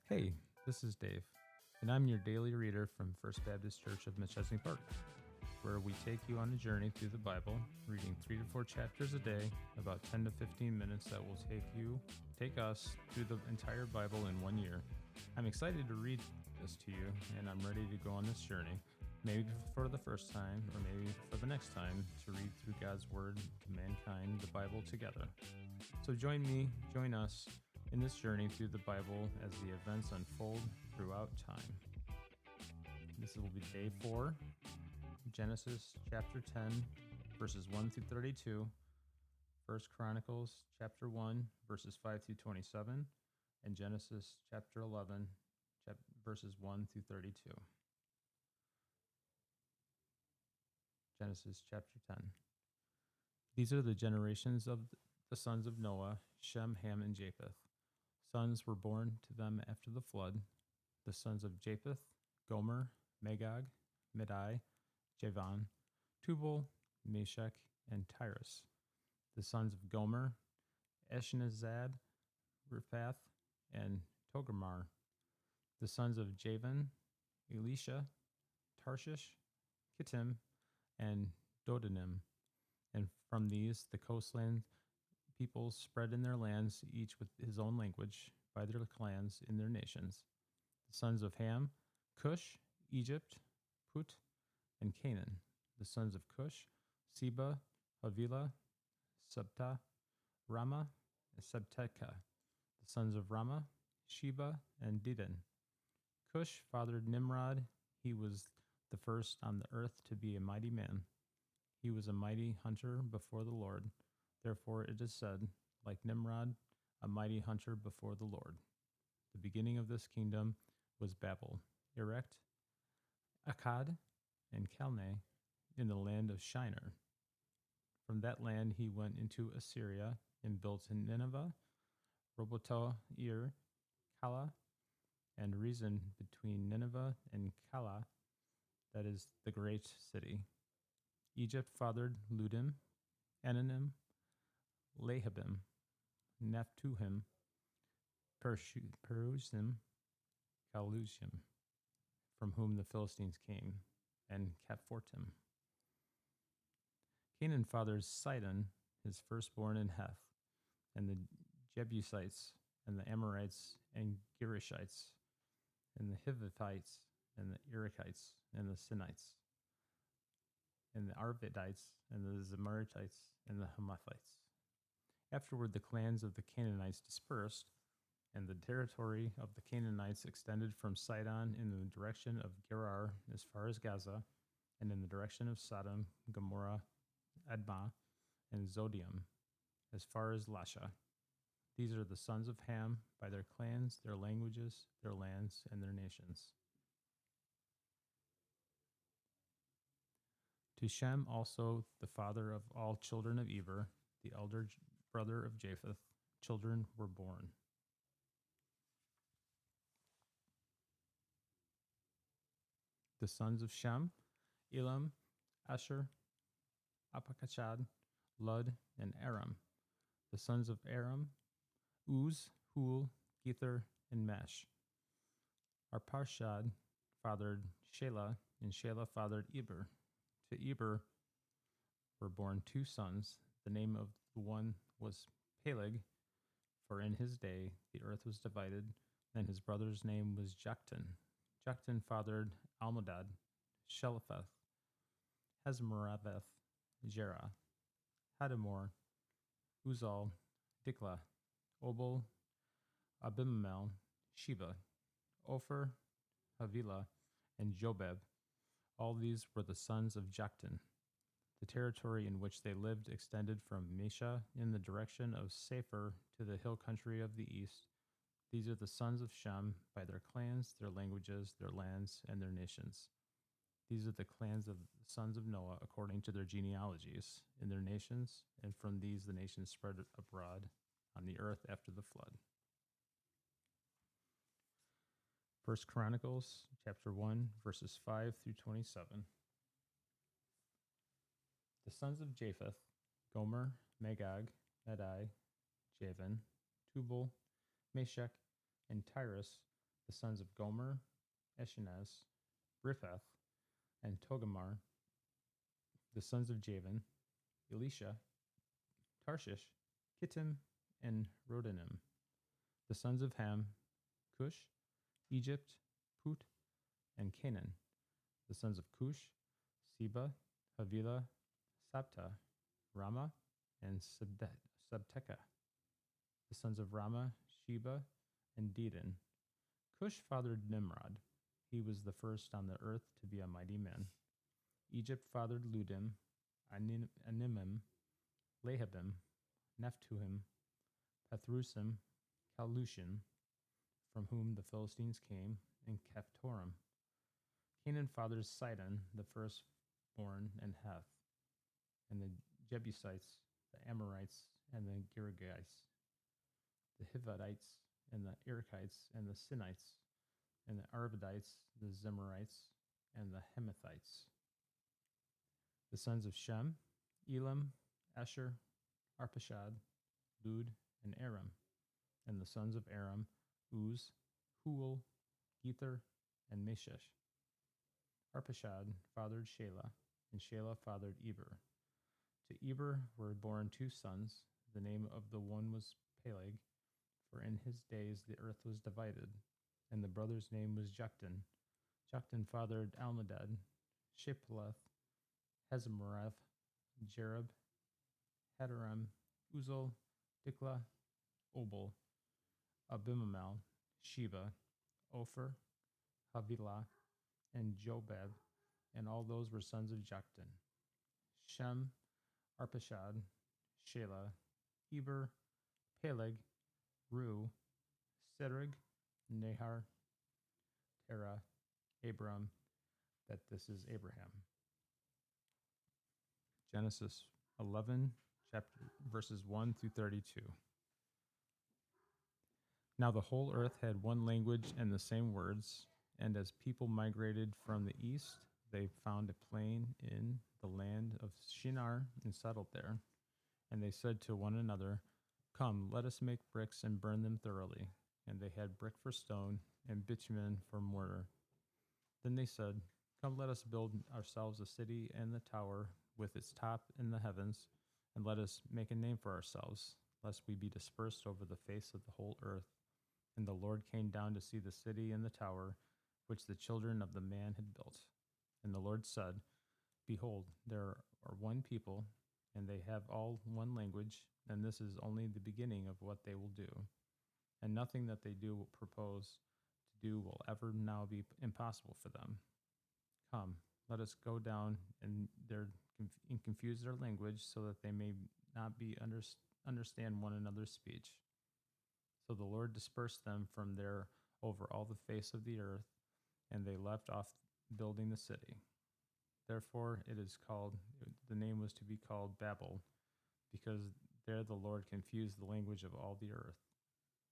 Hey, this is Dave, and I'm your daily reader from First Baptist Church of Machesney Park, where we take you on a journey through the Bible, reading 3 to 4 chapters a day, about 10 to 15 minutes that will take us through the entire Bible in 1 year. I'm excited to read this to you, and I'm ready to go on this journey, maybe for the first time, or maybe for the next time, to read through God's Word to mankind, the Bible, together. So join us in this journey through the Bible as the events unfold throughout time. This will be day 4, Genesis chapter 10, verses 1 through 32, 1 Chronicles chapter 1, verses 5 through 27, and Genesis chapter 11, verses 1 through 32. Genesis chapter 10. These are the generations of the sons of Noah, Shem, Ham, and Japheth. Sons were born to them after the flood. The sons of Japheth, Gomer, Magog, Madai, Javan, Tubal, Meshach, and Tyrus. The sons of Gomer, Eshnazad, Riphath, and Togarmah. The sons of Javan, Elisha, Tarshish, Kittim, and Dodanim. And from these the coastland peoples spread in their lands, each with his own language, by their clans in their nations. The sons of Ham, Cush, Egypt, Put, and Canaan. The sons of Cush, Seba, Havilah, Sabta, Rama, and Sabteka. The sons of Rama, Sheba, and Dedan. Cush fathered Nimrod. He was the first on the earth to be a mighty man. He was a mighty hunter before the Lord. Therefore it is said, like Nimrod, a mighty hunter before the Lord. The beginning of this kingdom was Babel, Erect, Akkad, and Calneh in the land of Shinar. From that land he went into Assyria and built in Nineveh, Robotoh, Ir, Kala, and Rezin between Nineveh and Kala, that is the great city. Egypt fathered Ludim, Ananim, Lahabim, Naphtuhim, Perusim, Calusim, from whom the Philistines came, and Capfortim. Canaan fathers Sidon, his firstborn, in Heth, and the Jebusites, and the Amorites, and Girishites, and the Hivithites, and the Irakites, and the Sinites, and the Arvadites, and the Zamaritites, and the Hamathites. Afterward, the clans of the Canaanites dispersed, and the territory of the Canaanites extended from Sidon in the direction of Gerar as far as Gaza, and in the direction of Sodom, Gomorrah, Admah, and Zodium, as far as Lasha. These are the sons of Ham by their clans, their languages, their lands, and their nations. To Shem also, the father of all children of Eber, the elder brother of Japheth, children were born. The sons of Shem, Elam, Asher, Apakachad, Lud, and Aram. The sons of Aram, Uz, Hul, Gether, and Mesh. Arpachshad fathered Shelah, and Shelah fathered Eber. To Eber were born 2 sons. The name of the one was Peleg, for in his day the earth was divided, and his brother's name was Joktan. Joktan fathered Almodad, Shelopheth, Hezmoraveth, Jerah, Hadamor, Uzal, Diklah, Obal, Abimael, Sheba, Ophir, Havilah, and Jobab. All these were the sons of Joktan. The territory in which they lived extended from Mesha in the direction of Sephir to the hill country of the east. These are the sons of Shem by their clans, their languages, their lands, and their nations. These are the clans of the sons of Noah according to their genealogies, in their nations, and from these the nations spread abroad on the earth after the flood. 1 Chronicles chapter 1, verses 5 through 27. The sons of Japheth, Gomer, Magog, Madai, Javan, Tubal, Meshach, and Tyrus, The sons of Gomer, Eshenaz, Riphath, and Togamar. The sons of Javan, Elisha, Tarshish, Kittim, and Rodanim. The sons of Ham, Cush, Egypt, Put, and Canaan. The sons of Cush, Seba, Havilah, Sabta, Rama, and Sabteka. The sons of Rama, Sheba, and Dedan. Cush fathered Nimrod. He was the first on the earth to be a mighty man. Egypt fathered Ludim, Animim, Lahabim, Nephtuhim, Pathrusim, Calushin, from whom the Philistines came, and Caphtorim. Canaan fathers Sidon, the firstborn, and Heth, and the Jebusites, the Amorites, and the Girgahites, the Hivites, and the Irakites, and the Sinites, and the Arvadites, the Zemarites, and the Hemathites. The sons of Shem, Elam, Asher, Arpachshad, Lud, and Aram. And the sons of Aram, Uz, Huel, Gether, and Meshesh. Arpachshad fathered Shelah, and Shelah fathered Eber. To Eber were born 2 sons. The name of the one was Peleg, for in his days the earth was divided, and the brother's name was Joktan. Joktan fathered Almodad, Shepheleth, Hezemarath, Jerub, Hadaram, Uzal, Diklah, Obal, Abimael, Sheba, Ophir, Havilah, and Jobab, and all those were sons of Joktan. Shem, Arpachshad, Shelah, Eber, Peleg, Ru, Serug, Nahar, Terah, Abram, that this is Abraham. Genesis 11, verses 1 through 32. Now the whole earth had one language and the same words, and as people migrated from the east, they found a plain in the land of Shinar and settled there. And they said to one another, "Come, let us make bricks and burn them thoroughly." And they had brick for stone and bitumen for mortar. Then they said, "Come, let us build ourselves a city and the tower with its top in the heavens, and let us make a name for ourselves, lest we be dispersed over the face of the whole earth." And the Lord came down to see the city and the tower, which the children of the man had built. And the Lord said, "Behold, there are one people, and they have all one language, and this is only the beginning of what they will do. And nothing that they do propose to do will ever now be impossible for them. Come, let us go down and confuse their language, so that they may not be understand one another's speech." So the Lord dispersed them from there over all the face of the earth, and they left off building the city. Therefore the name was to be called Babel, because there the Lord confused the language of all the earth.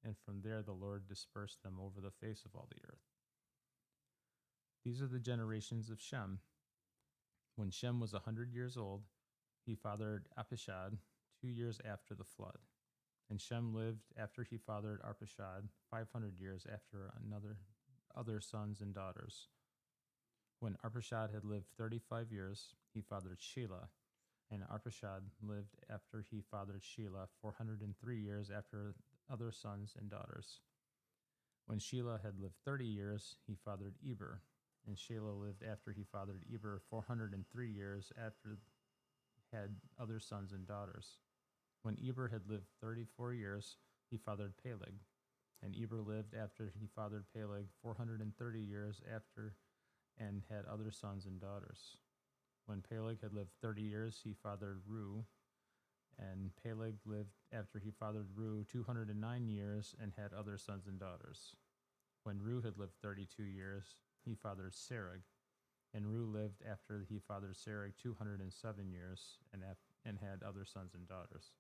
And from there the Lord dispersed them over the face of all the earth. These are the generations of Shem. When Shem was 100 years old, he fathered Arpachshad 2 years after the flood. And Shem lived after he fathered Arpachshad 500 years after other sons and daughters. When Arpachshad had lived 35 years, he fathered Shelah. And Arpachshad lived after he fathered Shelah 403 years after other sons and daughters. When Shelah had lived 30 years, he fathered Eber. And Shelah lived after he fathered Eber 403 years after had other sons and daughters. When Eber had lived 34 years, he fathered Peleg. And Eber lived after he fathered Peleg 430 years after and had other sons and daughters. When Peleg had lived 30 years, he fathered Ru. And Peleg lived after he fathered Ru 209 years and had other sons and daughters. When Ru had lived 32 years, he fathered Serug. And Ru lived after he fathered Serug 207 years and had other sons and daughters.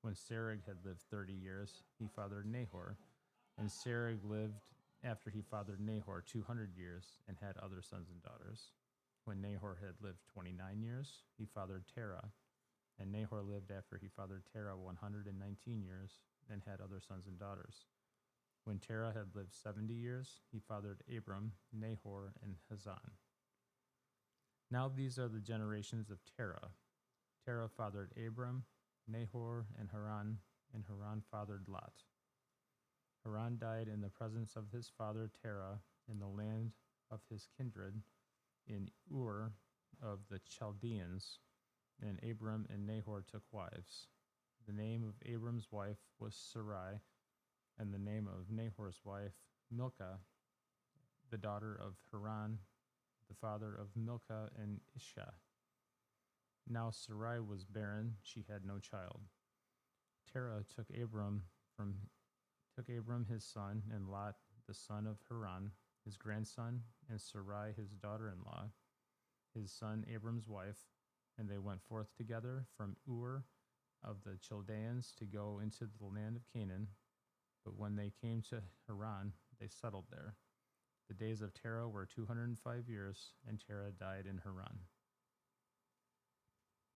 When Serug had lived 30 years, he fathered Nahor. And Serug lived after he fathered Nahor 200 years and had other sons and daughters. When Nahor had lived 29 years, he fathered Terah. And Nahor lived after he fathered Terah 119 years and had other sons and daughters. When Terah had lived 70 years, he fathered Abram, Nahor, and Hazan. Now these are the generations of Terah. Terah fathered Abram, Nahor, and Haran fathered Lot. Haran died in the presence of his father Terah in the land of his kindred in Ur of the Chaldeans, and Abram and Nahor took wives. The name of Abram's wife was Sarai, and the name of Nahor's wife Milcah, the daughter of Haran, the father of Milcah and Isha. Now Sarai was barren; she had no child. Terah took Abram his son, and Lot the son of Haran, his grandson, and Sarai his daughter-in-law, his son Abram's wife, and they went forth together from Ur of the Chaldeans to go into the land of Canaan. But when they came to Haran, they settled there. The days of Terah were 205 years, and Terah died in Haran.